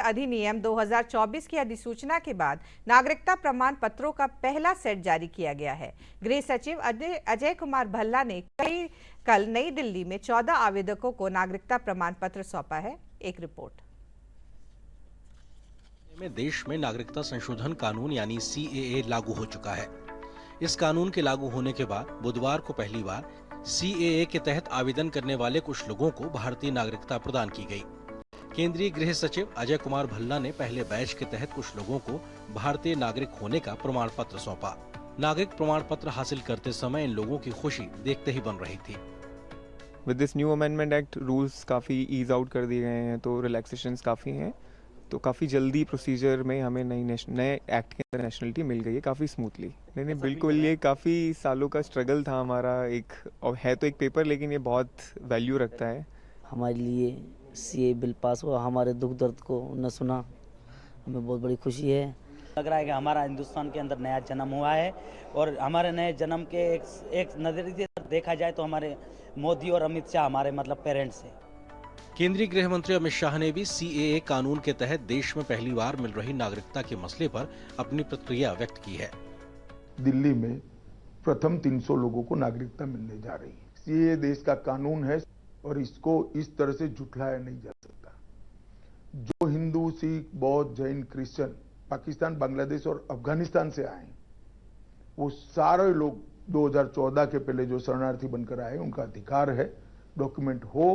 अधिनियम 2024 की अधिसूचना के बाद नागरिकता प्रमाण पत्रों का पहला सेट जारी किया गया है। गृह सचिव अजय कुमार भल्ला ने कल नई दिल्ली में 14 आवेदकों को नागरिकता प्रमाण पत्र सौंपा है। एक रिपोर्ट में देश में नागरिकता संशोधन कानून यानी CAA लागू हो चुका है। इस कानून के लागू होने के बाद बुधवार को पहली बार CAA के तहत आवेदन करने वाले कुछ लोगों को भारतीय नागरिकता प्रदान की गई। केंद्रीय गृह सचिव अजय कुमार भल्ला ने पहले बैच के तहत कुछ लोगों को भारतीय नागरिक होने का प्रमाण पत्र सौंपा। नागरिक प्रमाण पत्र हासिल करते समय इन लोगों की खुशी देखते ही बन रही थी। With this new amendment act rules काफ़ी ईज आउट कर दिए गए हैं, तो रिलैक्सेशंस काफ़ी हैं, तो काफ़ी जल्दी प्रोसीजर में हमें नए एक्ट के अंदर नेशनलिटी मिल गई है काफ़ी स्मूथली। नहीं बिल्कुल, ये काफ़ी सालों का स्ट्रगल था हमारा, एक और है तो एक पेपर, लेकिन ये बहुत वैल्यू रखता है हमारे लिए। CAA बिल पास हुआ, हमारे दुख दर्द को न सुना, हमें बहुत बड़ी खुशी है। लग रहा है कि हमारा हिंदुस्तान के अंदर नया जन्म हुआ है और हमारे नए जन्म के एक नजरिए से देखा जाए तो हमारे मोदी और अमित शाह हमारे पेरेंट्स हैं। केंद्रीय गृह मंत्री अमित शाह ने भी CAA कानून के तहत देश में पहली बार मिल रही नागरिकता के मसले पर अपनी प्रतिक्रिया व्यक्त की है। दिल्ली में प्रथम 300 लोगों को नागरिकता मिलने जा रही है। CAA देश का कानून है और इसको इस तरह से झुठलाया नहीं जा सकता। जो हिंदू, सिख, बौद्ध, जैन, क्रिश्चियन पाकिस्तान, बांग्लादेश और अफगानिस्तान से आए, वो सारे लोग 2014 के पहले जो शरणार्थी बनकर आए, उनका अधिकार है, डॉक्यूमेंट हो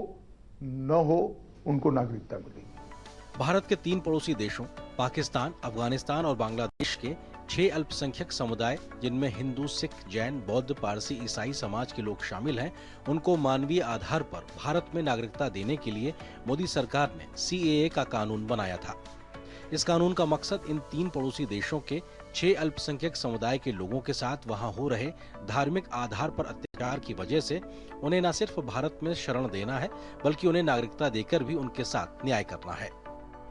न हो उनको नागरिकता मिलेगी। भारत के 3 पड़ोसी देशों पाकिस्तान, अफगानिस्तान और बांग्लादेश के 6 अल्पसंख्यक समुदाय, जिनमें हिंदू, सिख, जैन, बौद्ध, पारसी, ईसाई समाज के लोग शामिल हैं, उनको मानवीय आधार पर भारत में नागरिकता देने के लिए मोदी सरकार ने CAA का कानून बनाया था। इस कानून का मकसद इन 3 पड़ोसी देशों के 6 अल्पसंख्यक समुदाय के लोगों के साथ वहां हो रहे धार्मिक आधार पर अत्याचार की वजह से उन्हें न सिर्फ भारत में शरण देना है, बल्कि उन्हें नागरिकता देकर भी उनके साथ न्याय करना है।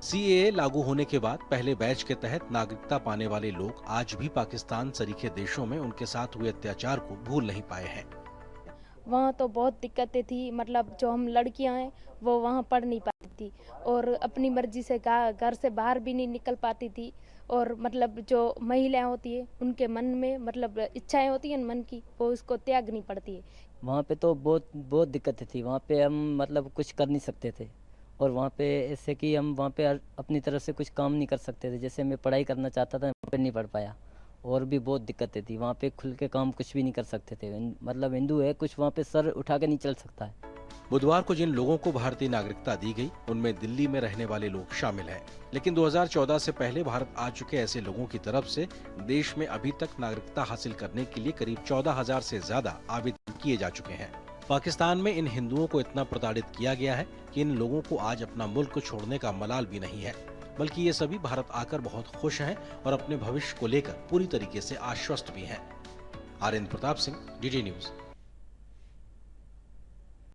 CAA लागू होने के बाद पहले बैच के तहत नागरिकता पाने वाले लोग आज भी पाकिस्तान सरीखे देशों में उनके साथ हुए अत्याचार को भूल नहीं पाए हैं। वहाँ तो बहुत दिक्कतें थी, जो हम लड़कियां हैं वो वहाँ पढ़ नहीं पाती थी और अपनी मर्जी से घर से बाहर भी नहीं निकल पाती थी। और जो महिलाएं होती है उनके मन में इच्छाएं होती हैं मन की, वो उसको त्यागनी पड़ती है। वहाँ पे तो बहुत दिक्कतें थी। वहाँ पे हम कुछ कर नहीं सकते थे और वहाँ पे ऐसे कि हम वहाँ पे अपनी तरफ से कुछ काम नहीं कर सकते थे। जैसे मैं पढ़ाई करना चाहता था, वहाँ पे नहीं पढ़ पाया और भी बहुत दिक्कतें थी। वहाँ पे खुल के काम कुछ भी नहीं कर सकते थे। हिंदू है, कुछ वहाँ पे सर उठा के नहीं चल सकता है। बुधवार को जिन लोगों को भारतीय नागरिकता दी गई, उनमें दिल्ली में रहने वाले लोग शामिल हैं। लेकिन 2014 से पहले भारत आ चुके ऐसे लोगों की तरफ से देश में अभी तक नागरिकता हासिल करने के लिए करीब 14,000 से ज्यादा आवेदन किए जा चुके हैं। पाकिस्तान में इन हिंदुओं को इतना प्रताड़ित किया गया है कि इन लोगों को आज अपना मुल्क छोड़ने का मलाल भी नहीं है, बल्कि ये सभी भारत आकर बहुत खुश हैं और अपने भविष्य को लेकर पूरी तरीके से आश्वस्त भी हैं। Aryan Pratap Singh, DD news.